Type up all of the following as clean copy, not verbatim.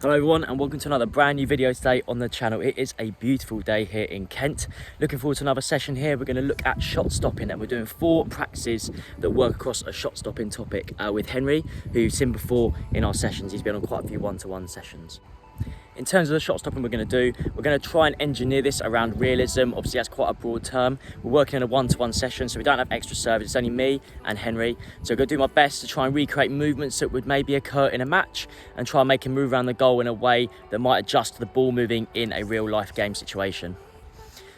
Hello everyone and welcome to another brand new video today on the channel. It is a beautiful day here in Kent. Looking forward to another session here. We're going to look at shot stopping and we're doing 4 practices that work across a shot stopping topic with Henry, who you've seen before in our sessions. He's been on quite a few one-to-one sessions. In terms of the shot stopping we're going to do, we're going to try and engineer this around realism. Obviously that's quite a broad term. We're working in a one-to-one session, so we don't have extra service. It's only me and Henry. So I'm going to do my best to try and recreate movements that would maybe occur in a match and try and make him move around the goal in a way that might adjust to the ball moving in a real life game situation.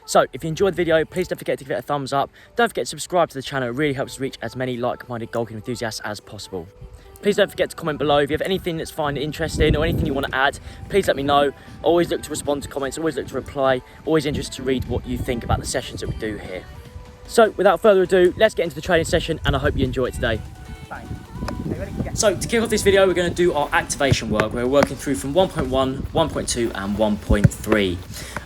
So if you enjoyed the video, please don't forget to give it a thumbs up. Don't forget to subscribe to the channel. It really helps us reach as many like-minded goalkeeping enthusiasts as possible. Please don't forget to comment below. If you have anything that's find interesting or anything you want to add, please let me know. Always look to respond to comments, always look to reply. Always interested to read what you think about the sessions that we do here. So without further ado, let's get into the training session and I hope you enjoy it today. Bang. Okay, ready? Yeah. So to kick off this video, we're going to do our activation work. We're working through from 1.1, 1.2 and 1.3.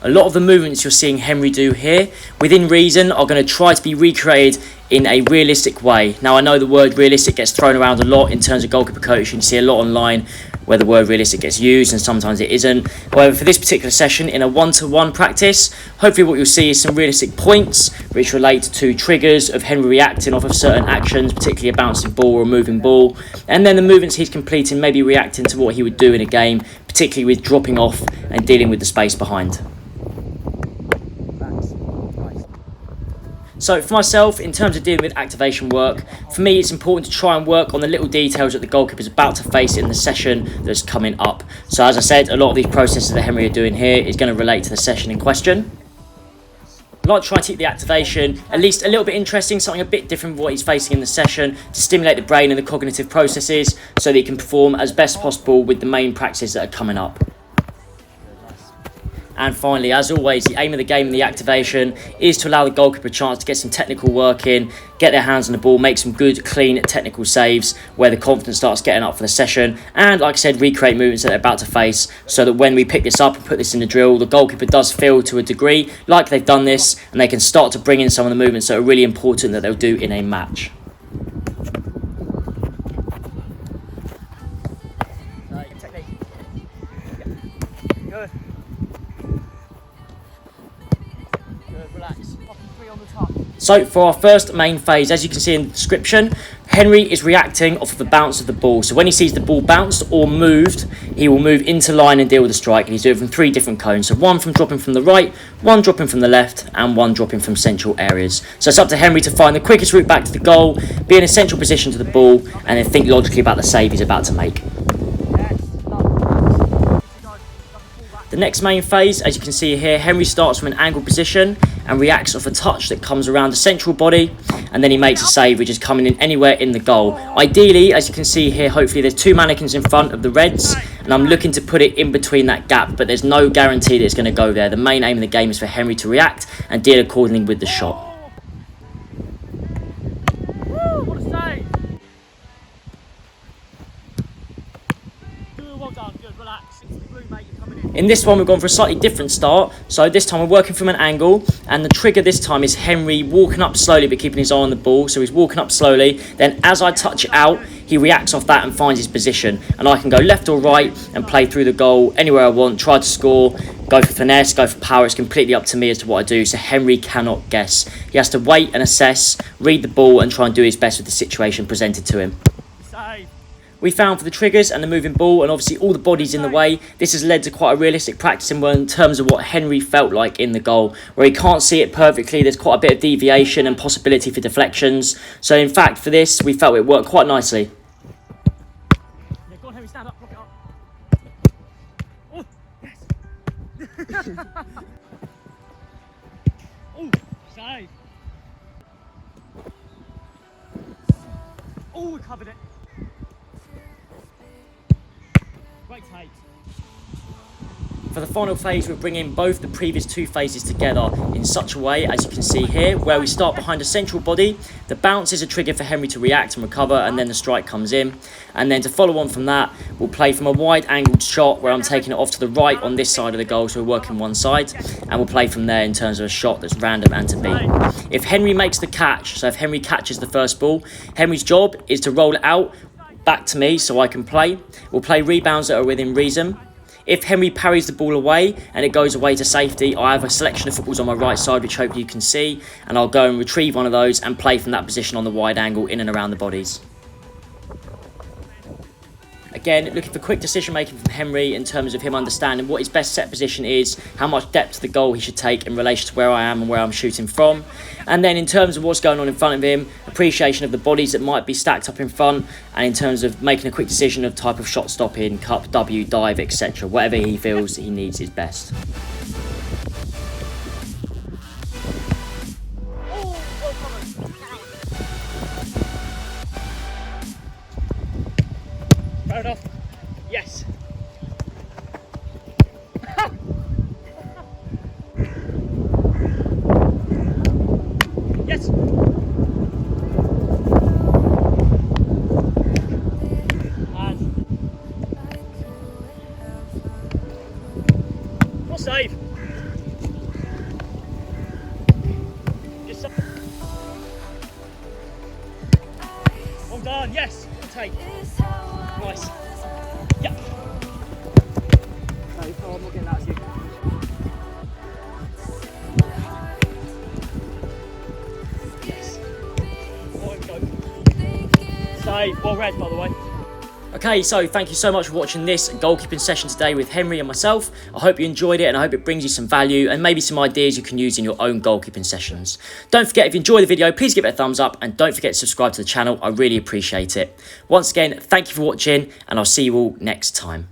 A lot of the movements you're seeing Henry do here, within reason, are going to try to be recreated in a realistic way. Now I know the word realistic gets thrown around a lot in terms of goalkeeper coaching. You see a lot online where the word realistic gets used and sometimes it isn't. However, for this particular session in a one-to-one practice, hopefully what you'll see is some realistic points which relate to triggers of Henry reacting off of certain actions, particularly a bouncing ball or a moving ball, and then the movements he's completing, maybe reacting to what he would do in a game, particularly with dropping off and dealing with the space behind. So for myself, in terms of dealing with activation work, for me it's important to try and work on the little details that the goalkeeper is about to face in the session that's coming up. So as I said, a lot of these processes that Henry are doing here is going to relate to the session in question. I like to try and keep the activation at least a little bit interesting, something a bit different from what he's facing in the session, to stimulate the brain and the cognitive processes so that he can perform as best possible with the main practices that are coming up. And finally, as always, the aim of the game and the activation is to allow the goalkeeper a chance to get some technical work in, get their hands on the ball, make some good, clean, technical saves where the confidence starts getting up for the session. And like I said, recreate movements that they're about to face so that when we pick this up and put this in the drill, the goalkeeper does feel to a degree like they've done this and they can start to bring in some of the movements that are really important that they'll do in a match. Good. So for our first main phase, as you can see in the description, Henry is reacting off of the bounce of the ball. So when he sees the ball bounced or moved, he will move into line and deal with the strike. And he's doing it from 3 different cones. So one from dropping from the right, one dropping from the left, and one dropping from central areas. So it's up to Henry to find the quickest route back to the goal, be in a central position to the ball, and then think logically about the save he's about to make. The next main phase, as you can see here, Henry starts from an angled position and reacts off a touch that comes around the central body, and then he makes a save which is coming in anywhere in the goal. Ideally, as you can see here, hopefully there's 2 mannequins in front of the Reds and I'm looking to put it in between that gap, but there's no guarantee that it's going to go there. The main aim of the game is for Henry to react and deal accordingly with the shot. What a save! Good, well done, good, relax. In this one, we've gone for a slightly different start. So this time we're working from an angle, and the trigger this time is Henry walking up slowly but keeping his eye on the ball. So he's walking up slowly. Then as I touch it out, he reacts off that and finds his position. And I can go left or right and play through the goal anywhere I want, try to score, go for finesse, go for power. It's completely up to me as to what I do. So Henry cannot guess. He has to wait and assess, read the ball and try and do his best with the situation presented to him. Save. We found for the triggers and the moving ball and obviously all the bodies in the way, this has led to quite a realistic practice in terms of what Henry felt like in the goal, where he can't see it perfectly. There's quite a bit of deviation and possibility for deflections. So in fact for this, we felt it worked quite nicely. Yeah, go on Henry, stand up, lock it up. Oh, yes. Oh, save. Oh, we covered it. Great take. For the final phase, we're bringing both the previous 2 phases together in such a way, as you can see here, where we start behind a central body. The bounce is a trigger for Henry to react and recover, and then the strike comes in. And then to follow on from that, we'll play from a wide-angled shot where I'm taking it off to the right on this side of the goal, so we're working one side. And we'll play from there in terms of a shot that's random and to beat. If Henry makes the catch, so if Henry catches the first ball, Henry's job is to roll it out back to me so I can play. We'll play rebounds that are within reason. If Henry parries the ball away and it goes away to safety, I have a selection of footballs on my right side, which hopefully you can see, and I'll go and retrieve one of those and play from that position on the wide angle in and around the bodies. Again, looking for quick decision making from Henry in terms of him understanding what his best set position is, how much depth to the goal he should take in relation to where I am and where I'm shooting from. And then in terms of what's going on in front of him, appreciation of the bodies that might be stacked up in front, and in terms of making a quick decision of type of shot stopping, cup, W, dive, etc. Whatever he feels he needs is best. Fair enough. Yes. Yes. And what save? Just well done. Yes. Good take. Nice. Yeah. No, I'm not getting that as you. Yes. Oh, go. Save. Well read, by the way. Okay, so thank you so much for watching this goalkeeping session today with Henry and myself. I hope you enjoyed it and I hope it brings you some value and maybe some ideas you can use in your own goalkeeping sessions. Don't forget, if you enjoyed the video, please give it a thumbs up and don't forget to subscribe to the channel. I really appreciate it. Once again, thank you for watching and I'll see you all next time.